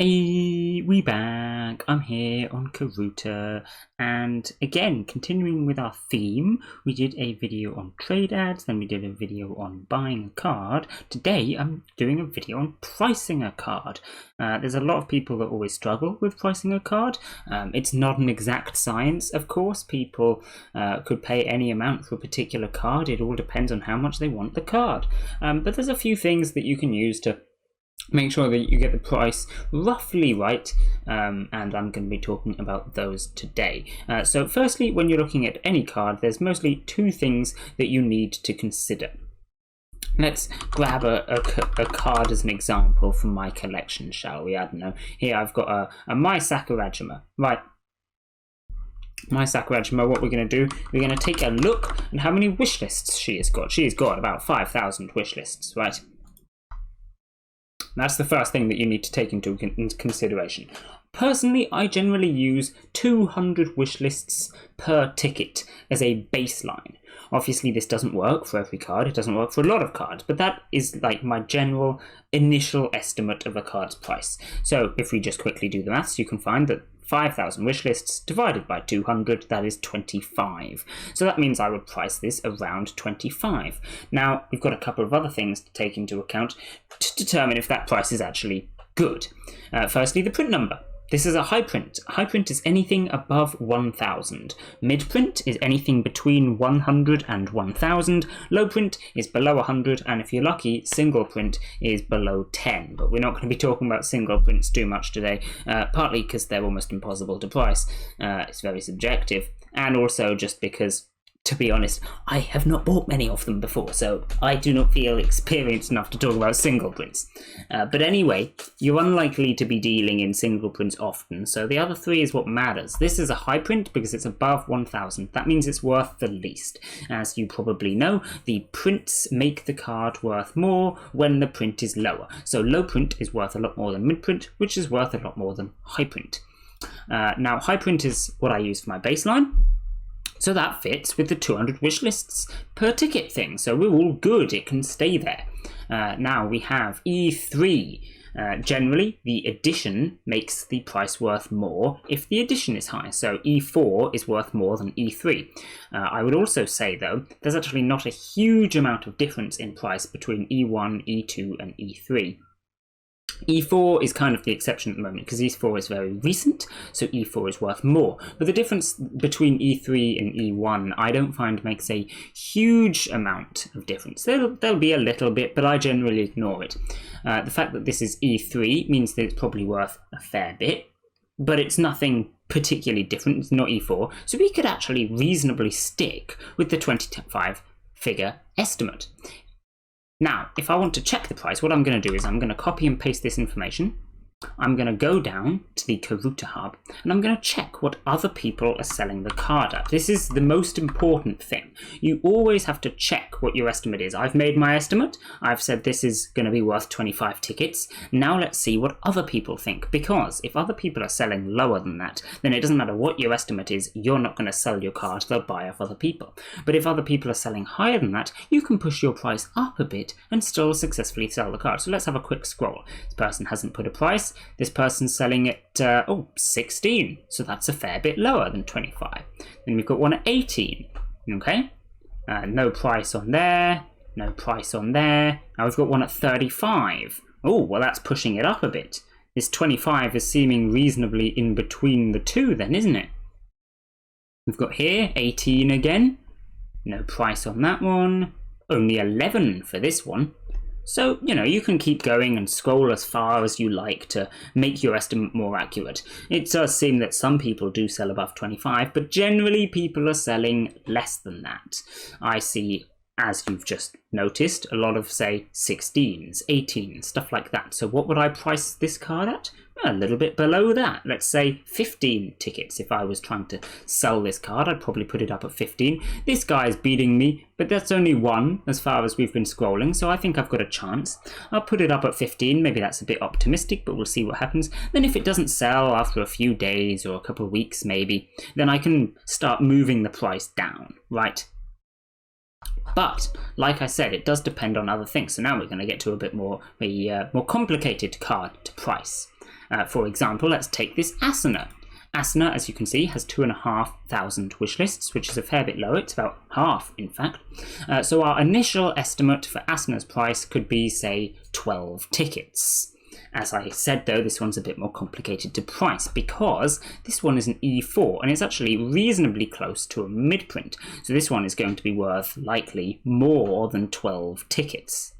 Hey, we back. I'm here on Karuta, and again, continuing with our theme, we did a video on trade ads, then we did a video on buying a card. Today, I'm doing a video on pricing a card. There's a lot of people that always struggle with pricing a card. It's not an exact science, of course. People could pay any amount for a particular card. It all depends on how much they want the card. But there's a few things that you can use to make sure that you get the price roughly right, and I'm going to be talking about those today. So firstly, when you're looking at any card, there's mostly two things that you need to consider. Let's grab a card as an example from my collection, shall we? I don't know. Here I've got a My Sakurajima. Right. My Sakurajima, what we're going to do, we're going to take a look at how many wish lists she has got. She has got about 5,000 wish lists, right? That's the first thing that you need to take into consideration. Personally, I generally use 200 wish lists per ticket as a baseline. Obviously, this doesn't work for every card. It doesn't work for a lot of cards, but that is like my general initial estimate of a card's price. So if we just quickly do the maths, you can find that 5,000 wish lists divided by 200, that is 25. So that means I would price this around 25. Now, we've got a couple of other things to take into account to determine if that price is actually good. Firstly, the print number. This is a high print. High print is anything above 1,000. Mid print is anything between 100 and 1,000. Low print is below 100, and if you're lucky, single print is below 10. But we're not going to be talking about single prints too much today, partly because they're almost impossible to price. It's very subjective, and also just because, to be honest, I have not bought many of them before, so I do not feel experienced enough to talk about single prints. But anyway, you're unlikely to be dealing in single prints often, so the other three is what matters. This is a high print because it's above 1,000. That means it's worth the least. As you probably know, the prints make the card worth more when the print is lower. So low print is worth a lot more than mid print, which is worth a lot more than high print. Now, high print is what I use for my baseline. So that fits with the 200 wish lists per ticket thing. So we're all good. It can stay there. Now we have E3. Generally, the addition makes the price worth more if the addition is high. So E4 is worth more than E3. I would also say, though, there's actually not a huge amount of difference in price between E1, E2, and E3. E4 is kind of the exception at the moment because E4 is very recent, so E4 is worth more. But the difference between E3 and E1 I don't find makes a huge amount of difference. There'll be a little bit, but I generally ignore it. The fact that this is E3 means that it's probably worth a fair bit, but it's nothing particularly different. It's not E4, so we could actually reasonably stick with the 25 figure estimate. Now, if I want to check the price, what I'm going to do is I'm going to copy and paste this information. I'm going to go down to the Karuta hub and I'm going to check what other people are selling the card at. This is the most important thing. You always have to check what your estimate is. I've made my estimate. I've said this is going to be worth 25 tickets. Now let's see what other people think, because if other people are selling lower than that, then it doesn't matter what your estimate is, you're not going to sell your card, they'll buy off other people. But if other people are selling higher than that, you can push your price up a bit and still successfully sell the card. So let's have a quick scroll. This person hasn't put a price. This person's selling at 16, so that's a fair bit lower than 25. Then we've got one at 18, okay? No price on there, no price on there. Now we've got one at 35. Oh, well, that's pushing it up a bit. This 25 is seeming reasonably in between the two then, isn't it? We've got here 18 again. No price on that one. Only 11 for this one. So, you know, you can keep going and scroll as far as you like to make your estimate more accurate. It does seem that some people do sell above 25, but generally people are selling less than that. I see, as you've just noticed, a lot of, say, 16s, 18s, stuff like that. So what would I price this card at? A little bit below that. Let's say 15 tickets. If I was trying to sell this card, I'd probably put it up at 15. This guy is beating me, but that's only one as far as we've been scrolling, so I think I've got a chance. I'll put it up at 15. Maybe that's a bit optimistic, but we'll see what happens. Then if it doesn't sell after a few days or a couple of weeks maybe, then I can start moving the price down, right? But, like I said, it does depend on other things. So now we're going to get to a bit more more complicated card to price. For example, let's take this Asana. Asana, as you can see, has 2,500 wish lists, which is a fair bit lower. It's about half, in fact. So our initial estimate for Asana's price could be, say, 12 tickets. As I said, though, this one's a bit more complicated to price because this one is an E4 and it's actually reasonably close to a mid-print. So this one is going to be worth likely more than 12 tickets.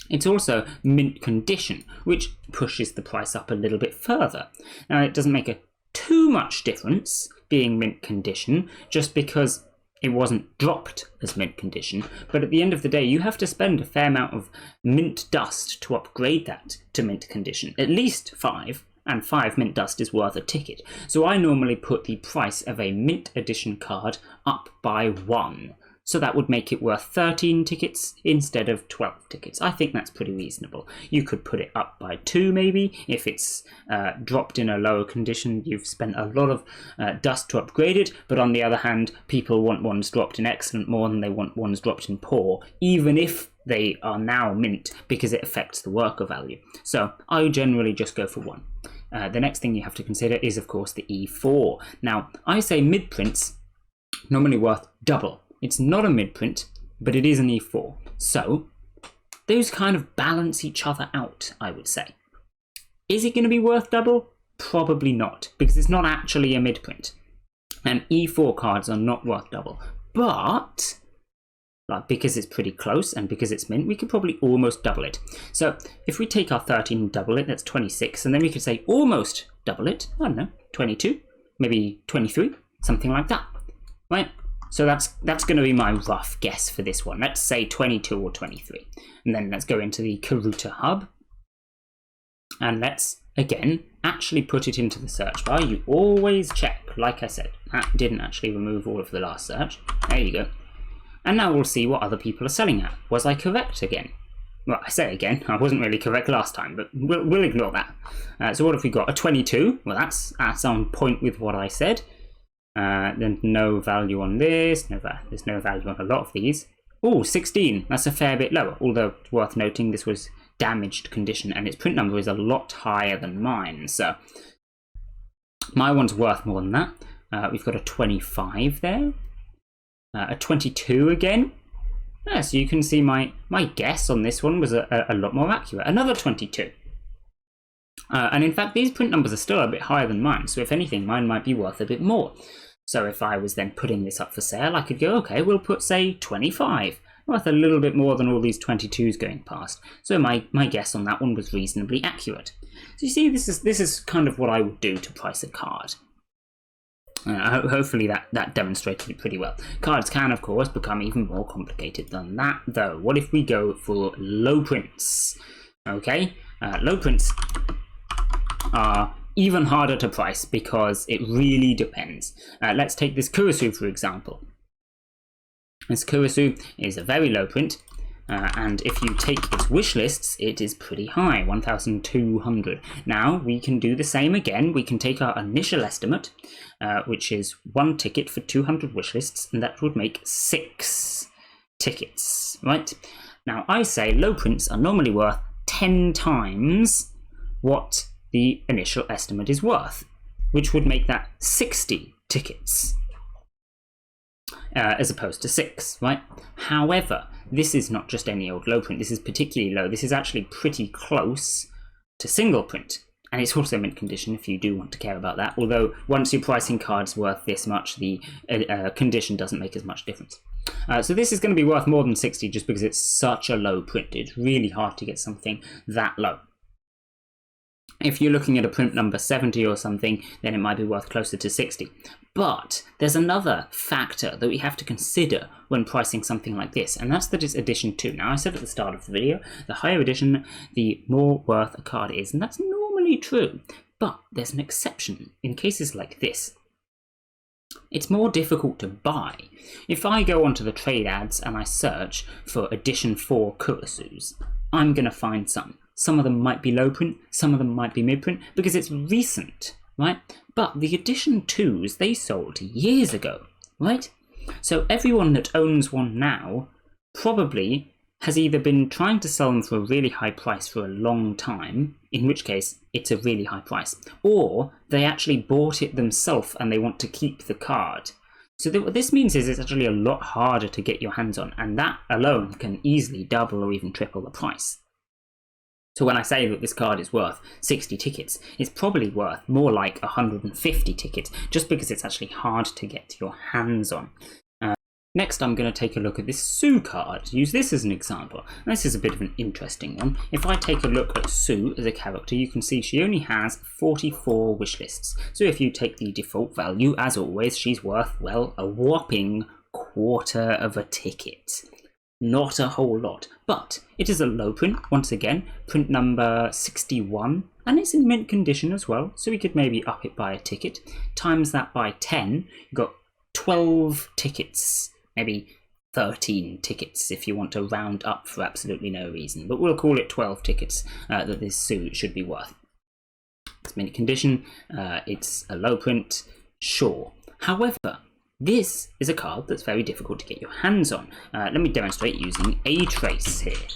It's also mint condition, which pushes the price up a little bit further. Now, it doesn't make too much difference being mint condition just because it wasn't dropped as mint condition, but at the end of the day you have to spend a fair amount of mint dust to upgrade that to mint condition, at least 5, and 5 mint dust is worth a ticket. So I normally put the price of a mint edition card up by 1. So that would make it worth 13 tickets instead of 12 tickets. I think that's pretty reasonable. You could put it up by 2 maybe. If it's dropped in a lower condition, you've spent a lot of dust to upgrade it. But on the other hand, people want ones dropped in excellent more than they want ones dropped in poor, even if they are now mint, because it affects the worker value. So I generally just go for 1. The next thing you have to consider is, of course, the E4. Now, I say mid-prints normally worth double. It's not a mid-print, but it is an E4. So those kind of balance each other out, I would say. Is it going to be worth double? Probably not, because it's not actually a mid-print. And E4 cards are not worth double. But because it's pretty close and because it's mint, we could probably almost double it. So if we take our 13 and double it, that's 26. And then we could say almost double it. I don't know, 22, maybe 23, something like that. Right? So that's going to be my rough guess for this one. Let's say 22 or 23. And then let's go into the Karuta hub. And let's, again, actually put it into the search bar. You always check, like I said. That didn't actually remove all of the last search. There you go. And now we'll see what other people are selling at. Was I correct again? Well, I say again, I wasn't really correct last time, but we'll ignore that. So what have we got? A 22. Well, that's on point with what I said. Then no value on this, there's no value on a lot of these. Oh, 16, that's a fair bit lower, although it's worth noting this was damaged condition and its print number is a lot higher than mine, so my one's worth more than that. We've got a 25 there, a 22 again. Yeah, so you can see my guess on this one was a lot more accurate. Another 22. And in fact, these print numbers are still a bit higher than mine, so if anything, mine might be worth a bit more. So if I was then putting this up for sale, I could go, okay, we'll put, say, 25, worth a little bit more than all these 22s going past. So my guess on that one was reasonably accurate. So you see, this is kind of what I would do to price a card. Hopefully that demonstrated it pretty well. Cards can, of course, become even more complicated than that, though. What if we go for low prints? Okay, low prints are even harder to price because it really depends. Let's take this Kurisu, for example. This Kurisu is a very low print, and if you take its wish lists, it is pretty high, 1,200. Now, we can do the same again. We can take our initial estimate, which is 1 ticket for 200 wish lists, and that would make 6 tickets, right? Now, I say low prints are normally worth 10 times what the initial estimate is worth, which would make that 60 tickets as opposed to 6, right? However, this is not just any old low print. This is particularly low. This is actually pretty close to single print, and it's also mint condition if you do want to care about that, although once you're pricing cards worth this much, the condition doesn't make as much difference. So this is going to be worth more than 60 just because it's such a low print. It's really hard to get something that low. If you're looking at a print number 70 or something, then it might be worth closer to 60. But there's another factor that we have to consider when pricing something like this, and that's that it's edition 2. Now, I said at the start of the video, the higher edition, the more worth a card is, and that's normally true. But there's an exception in cases like this. It's more difficult to buy. If I go onto the trade ads and I search for edition 4 Kurisus, I'm going to find some. Some of them might be low print, some of them might be mid print, because it's recent, right? But the edition 2s, they sold years ago, right? So everyone that owns one now probably has either been trying to sell them for a really high price for a long time, in which case it's a really high price, or they actually bought it themselves and they want to keep the card. So what this means is it's actually a lot harder to get your hands on, and that alone can easily double or even triple the price. So when I say that this card is worth 60 tickets, it's probably worth more like 150 tickets, just because it's actually hard to get your hands on. Next, I'm going to take a look at this Sue card. Use this as an example. This is a bit of an interesting one. If I take a look at Sue as a character, you can see she only has 44 wish lists. So if you take the default value, as always, she's worth, well, a whopping quarter of a ticket. Not a whole lot, but it is a low print, once again, print number 61, and it's in mint condition as well, so we could maybe up it by a ticket. Times that by 10, you've got 12 tickets. Maybe 13 tickets if you want to round up for absolutely no reason, but we'll call it 12 tickets that this suit should be worth. It's mint condition, it's a low print, sure. However, this is a card that's very difficult to get your hands on. Let me demonstrate using A-Trace here.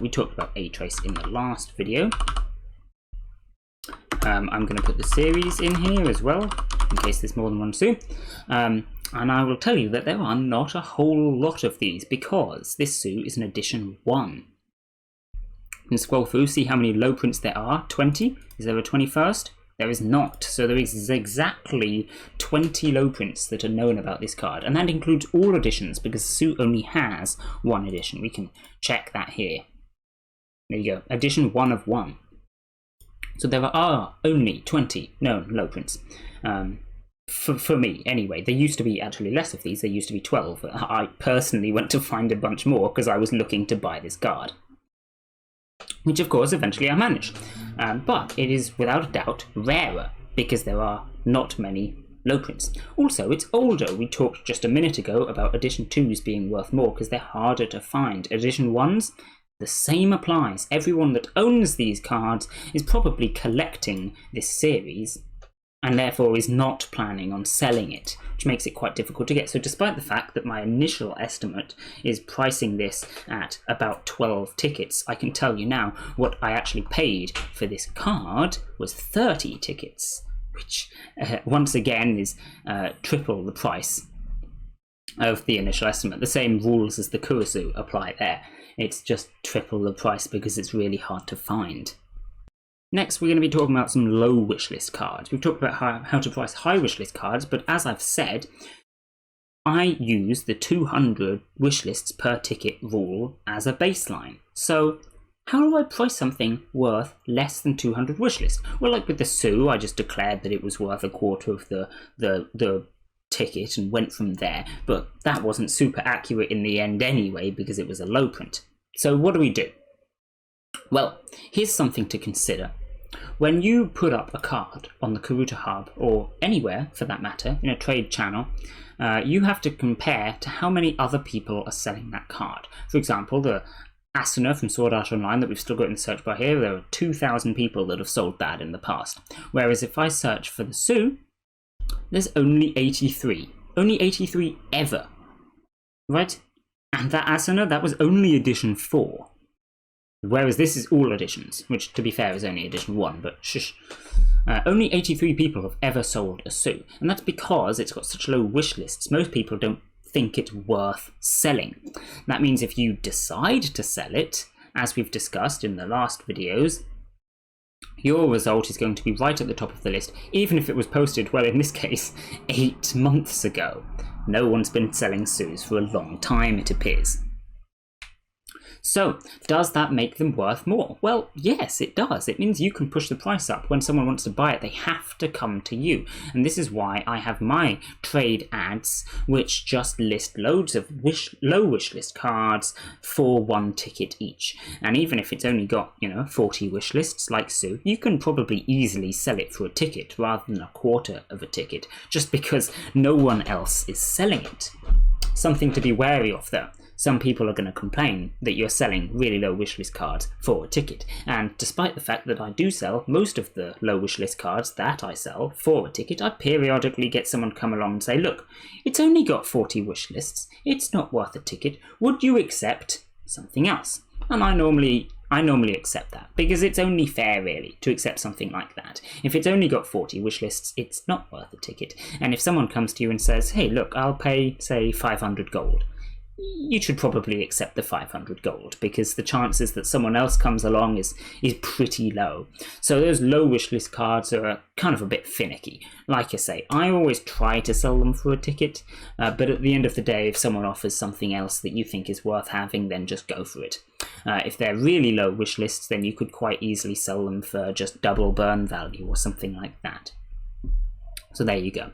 We talked about A-Trace in the last video. I'm going to put the series in here as well, in case there's more than one suit. And I will tell you that there are not a whole lot of these, because this suit is an edition 1. You can scroll through, see how many low prints there are. 20? Is there a 21st? There is not. So there is exactly 20 low prints that are known about this card. And that includes all editions, because the suit only has one edition. We can check that here. There you go. Edition 1 of 1. So there are only 20 known low prints. For me, anyway. There used to be actually less of these. There used to be 12. I personally went to find a bunch more because I was looking to buy this card, which of course eventually I managed. But it is without a doubt rarer because there are not many low prints. Also, it's older. We talked just a minute ago about edition 2s being worth more because they're harder to find. Edition 1s, the same applies. Everyone that owns these cards is probably collecting this series and therefore is not planning on selling it, which makes it quite difficult to get. So despite the fact that my initial estimate is pricing this at about 12 tickets, I can tell you now what I actually paid for this card was 30 tickets, which once again is triple the price of the initial estimate. The same rules as the Karuta apply there. It's just triple the price because it's really hard to find. Next, we're going to be talking about some low wishlist cards. We've talked about how to price high wishlist cards, but as I've said, I use the 200 wishlists per ticket rule as a baseline. So how do I price something worth less than 200 wishlists? Well, like with the Sue, I just declared that it was worth a quarter of the ticket and went from there, but that wasn't super accurate in the end anyway because it was a low print. So what do we do? Well, here's something to consider. When you put up a card on the Karuta Hub, or anywhere for that matter, in a trade channel, you have to compare to how many other people are selling that card. For example, the Asuna from Sword Art Online that we've still got in the search bar here, there are 2,000 people that have sold that in the past. Whereas if I search for the Sue, there's only 83. Only 83 ever. Right? And that Asuna, that was only edition 4. Whereas this is all editions, which to be fair is only edition 1, but shush. Only 83 people have ever sold a Sue, and that's because it's got such low wish lists. Most people don't think it's worth selling. That means if you decide to sell it, as we've discussed in the last videos, your result is going to be right at the top of the list, even if it was posted, well, in this case, 8 months ago. No one's been selling Sues for a long time, it appears. So, does that make them worth more? Well, yes, it does. It means you can push the price up. When someone wants to buy it, they have to come to you. And this is why I have my trade ads, which just list loads of low wish list cards for 1 ticket each. And even if it's only got, 40 wish lists like Sue, you can probably easily sell it for a ticket rather than a quarter of a ticket, just because no one else is selling it. Something to be wary of, though. some people are going to complain that you're selling really low wishlist cards for a ticket. And despite the fact that I do sell most of the low wishlist cards that I sell for a ticket, I periodically get someone come along and say, look, it's only got 40 wishlists, it's not worth a ticket, would you accept something else? And I normally accept that, because it's only fair, really, to accept something like that. If it's only got 40 wish lists, it's not worth a ticket. And if someone comes to you and says, hey, look, I'll pay, say, 500 gold, you should probably accept the 500 gold, because the chances that someone else comes along is pretty low. So those low wishlist cards are kind of a bit finicky. Like I say, I always try to sell them for a ticket, but at the end of the day, if someone offers something else that you think is worth having, then just go for it. If they're really low wish lists, then you could quite easily sell them for just double burn value or something like that. So there you go.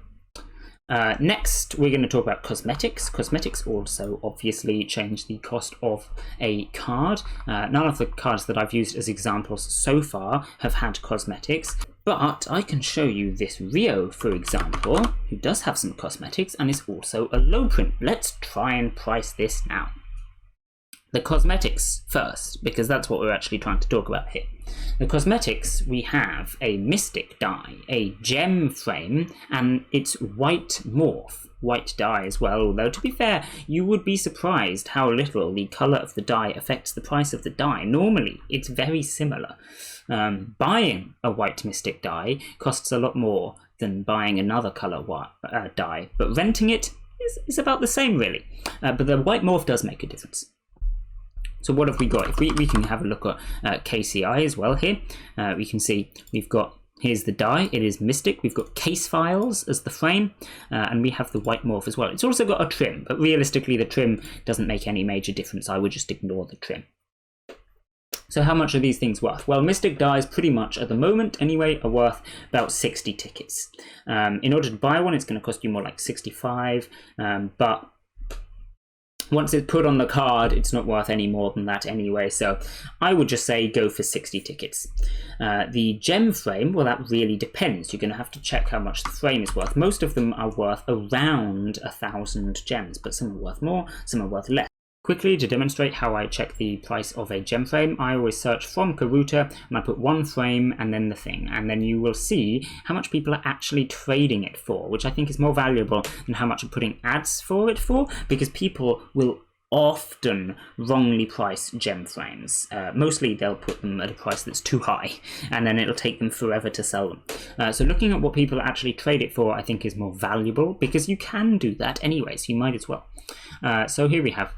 Next, we're going to talk about cosmetics. Cosmetics also obviously change the cost of a card. None of the cards that I've used as examples so far have had cosmetics, but I can show you this Rio, for example, who does have some cosmetics and is also a low print. Let's try and price this now. The cosmetics first, because that's what we're actually trying to talk about here. The cosmetics, we have a mystic die, a gem frame, and it's white morph, white die as well, although to be fair, you would be surprised how little the colour of the die affects the price of the die. Normally, it's very similar. Buying a white mystic die costs a lot more than buying another colour die, but renting it is about the same, really. But the white morph does make a difference. So what have we got? If we can have a look at KCI as well here. We can see we've got, here's the die, it is Mystic. We've got case files as the frame, and we have the white morph as well. It's also got a trim, but realistically the trim doesn't make any major difference. I would just ignore the trim. So how much are these things worth? Well, Mystic dies pretty much, at the moment anyway, are worth about 60 tickets. In order to buy one, it's going to cost you more like 65, but once it's put on the card, it's not worth any more than that anyway, so I would just say go for 60 tickets. The gem frame, well, that really depends. You're going to have to check how much the frame is worth. Most of them are worth around 1,000 gems, but some are worth more, some are worth less. Quickly, to demonstrate how I check the price of a gem frame, I always search from Karuta and I put one frame and then the thing, and then you will see how much people are actually trading it for, which I think is more valuable than how much are putting ads for it for, because people will often wrongly price gem frames. Mostly they'll put them at a price that's too high, and then it'll take them forever to sell them. So looking at what people actually trade it for, I think is more valuable, because you can do that anyway, so you might as well. So here we have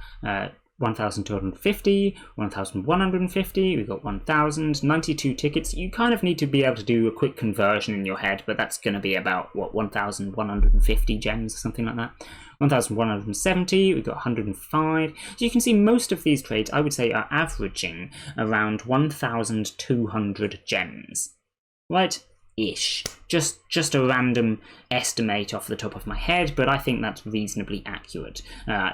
1,250, 1,150, we've got 1,000, 92 tickets. You kind of need to be able to do a quick conversion in your head, but that's going to be about, what, 1,150 gems or something like that. 1,170, we've got 105. So you can see most of these trades, I would say, are averaging around 1,200 gems. Right? Ish. Just a random estimate off the top of my head, but I think that's reasonably accurate.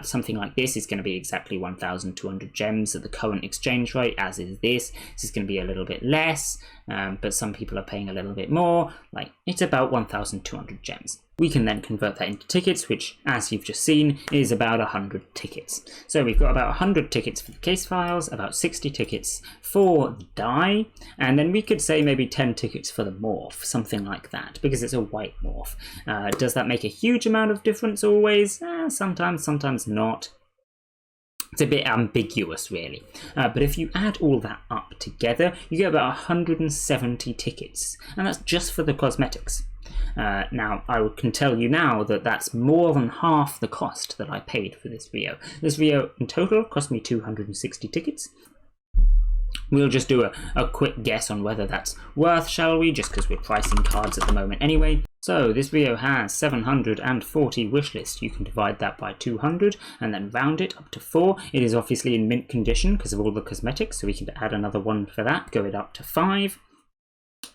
Something like this is going to be exactly 1,200 gems at the current exchange rate, as is this. This is going to be a little bit less, but some people are paying a little bit more. Like, it's about 1,200 gems. We can then convert that into tickets, which, as you've just seen, is about 100 tickets. So we've got about 100 tickets for the case files, about 60 tickets for the die, and then we could say maybe 10 tickets for the morph, something like that, because it's a white morph. Does that make a huge amount of difference always? Sometimes, sometimes not. It's a bit ambiguous, really. But if you add all that up together, you get about 170 tickets, and that's just for the cosmetics. Now, I can tell you now that that's more than half the cost that I paid for this Rio. This Rio in total cost me 260 tickets. We'll just do a quick guess on whether that's worth, shall we? Just because we're pricing cards at the moment anyway. So this Rio has 740 wishlist. You can divide that by 200 and then round it up to 4. It is obviously in mint condition because of all the cosmetics, so we can add another one for that, go it up to 5.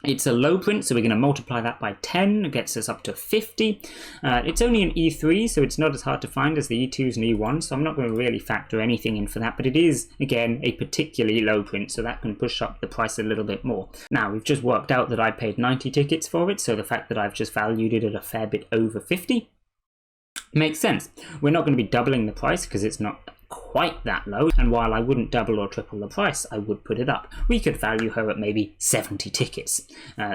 It's a low print, so we're going to multiply that by 10. It gets us up to 50. It's only an E3, so it's not as hard to find as the E2s and E1s, so I'm not going to really factor anything in for that, but it is, again, a particularly low print, so that can push up the price a little bit more. Now, we've just worked out that I paid 90 tickets for it, so the fact that I've just valued it at a fair bit over 50 makes sense. We're not going to be doubling the price because it's not quite that low, and while I wouldn't double or triple the price, I would put it up. We could value her at maybe 70 tickets.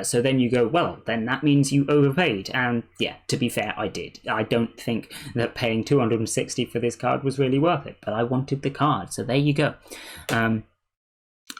So then you go, well, then that means you overpaid. And yeah, to be fair, I did. I don't think that paying 260 for this card was really worth it, but I wanted the card, so there you go.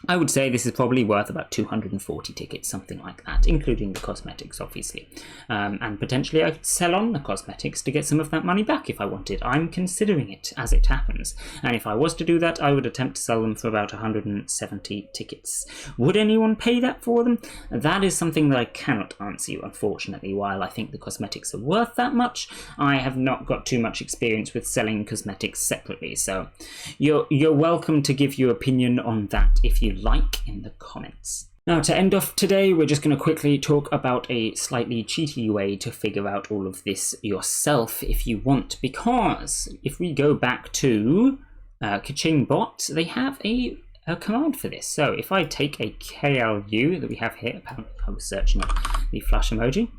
I would say this is probably worth about 240 tickets, something like that, including the cosmetics, obviously. And potentially I could sell on the cosmetics to get some of that money back if I wanted. I'm considering it as it happens. And if I was to do that, I would attempt to sell them for about 170 tickets. Would anyone pay that for them? That is something that I cannot answer you, unfortunately. While I think the cosmetics are worth that much, I have not got too much experience with selling cosmetics separately. So you're welcome to give your opinion on that if you like in the comments. Now, to end off today, we're just going to quickly talk about a slightly cheaty way to figure out all of this yourself if you want, because if we go back to Kaching bot, they have a command for this. So if I take a KLU that we have here, apparently I was searching the flash emoji,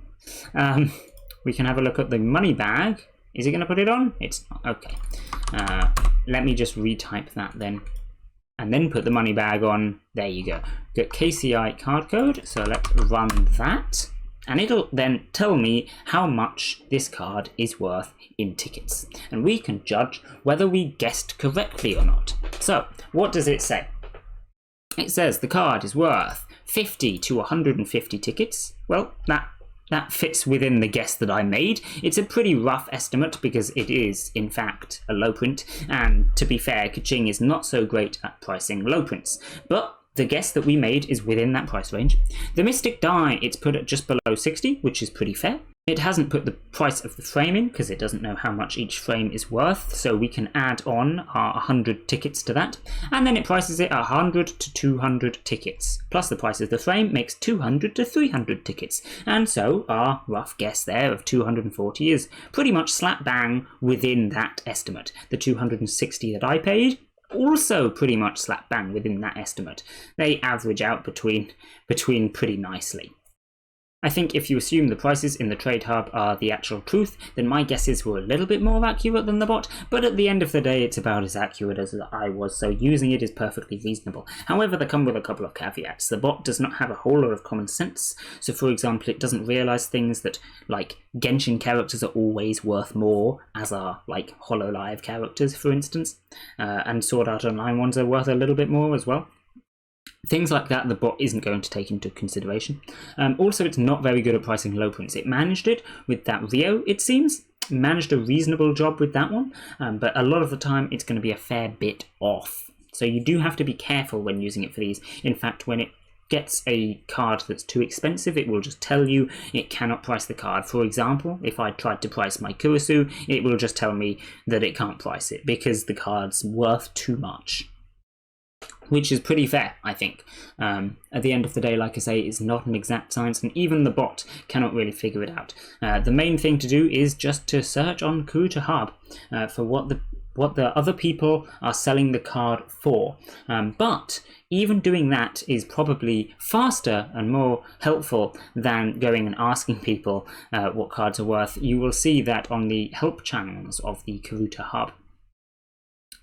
we can have a look at the money bag. Is it going to put it on? It's not. Okay. Let me just retype that then. And then put the money bag on. There you go. Get KCI card code. So let's run that. And it'll then tell me how much this card is worth in tickets. And we can judge whether we guessed correctly or not. So what does it say? It says the card is worth 50 to 150 tickets. Well, that fits within the guess that I made. It's a pretty rough estimate because it is, in fact, a low print. And to be fair, Kaching is not so great at pricing low prints. But the guess that we made is within that price range. The Mystic Die, it's put at just below 60, which is pretty fair. It hasn't put the price of the frame in because it doesn't know how much each frame is worth, so we can add on our 100 tickets to that, and then it prices it at 100 to 200 tickets, plus the price of the frame makes 200 to 300 tickets, and so our rough guess there of 240 is pretty much slap bang within that estimate. The 260 that I paid, also pretty much slap bang within that estimate. They average out between pretty nicely. I think if you assume the prices in the Trade Hub are the actual truth, then my guesses were a little bit more accurate than the bot, but at the end of the day it's about as accurate as I was, so using it is perfectly reasonable. However, they come with a couple of caveats. The bot does not have a whole lot of common sense, so for example it doesn't realise things that, like, Genshin characters are always worth more, as are, like, HoloLive characters, for instance, and Sword Art Online ones are worth a little bit more as well. Things like that the bot isn't going to take into consideration. Also, it's not very good at pricing low prints. It managed it with that Rio, it seems. Managed a reasonable job with that one, but a lot of the time it's going to be a fair bit off. So you do have to be careful when using it for these. In fact, when it gets a card that's too expensive, it will just tell you it cannot price the card. For example, if I tried to price my Kurisu, it will just tell me that it can't price it because the card's worth too much. Which is pretty fair, I think. At the end of the day, like I say, it's not an exact science, and even the bot cannot really figure it out. The main thing to do is just to search on Karuta Hub for what the other people are selling the card for. But even doing that is probably faster and more helpful than going and asking people what cards are worth. You will see that on the help channels of the Karuta Hub.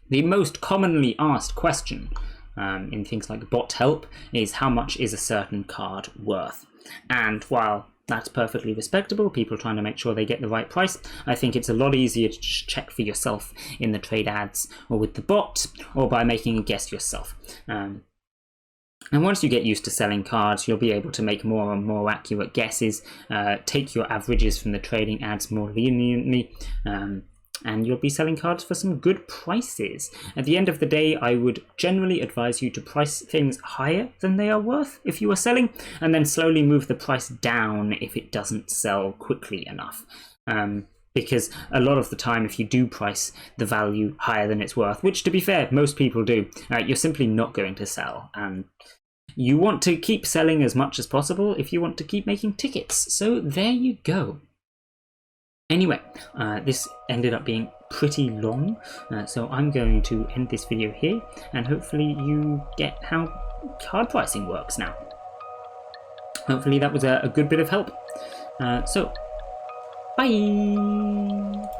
The most commonly asked question in things like bot help is how much is a certain card worth. And while that's perfectly respectable, people trying to make sure they get the right price, I think it's a lot easier to just check for yourself in the trade ads or with the bot or by making a guess yourself. And once you get used to selling cards, you'll be able to make more and more accurate guesses, take your averages from the trading ads more leniently, and you'll be selling cards for some good prices. At the end of the day, I would generally advise you to price things higher than they are worth if you are selling, and then slowly move the price down if it doesn't sell quickly enough. Because a lot of the time, if you do price the value higher than it's worth, which to be fair, most people do, you're simply not going to sell. And you want to keep selling as much as possible if you want to keep making tickets. So there you go. Anyway, this ended up being pretty long, so I'm going to end this video here, and hopefully you get how card pricing works now. Hopefully that was a good bit of help. So, bye!